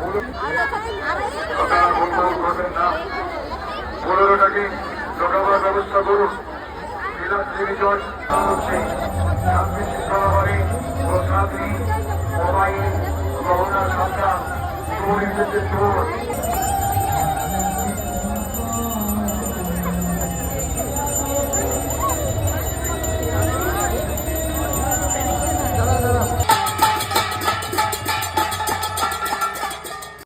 আপনারা গোলমাল করবেন না, 15টাকে ঢোকাবার ব্যবস্থা করুন। বিজয় হচ্ছে শান্তি শৃঙ্খলাবাহী প্রশাসনিক মোবাইল গহনা সংখ্যা চোর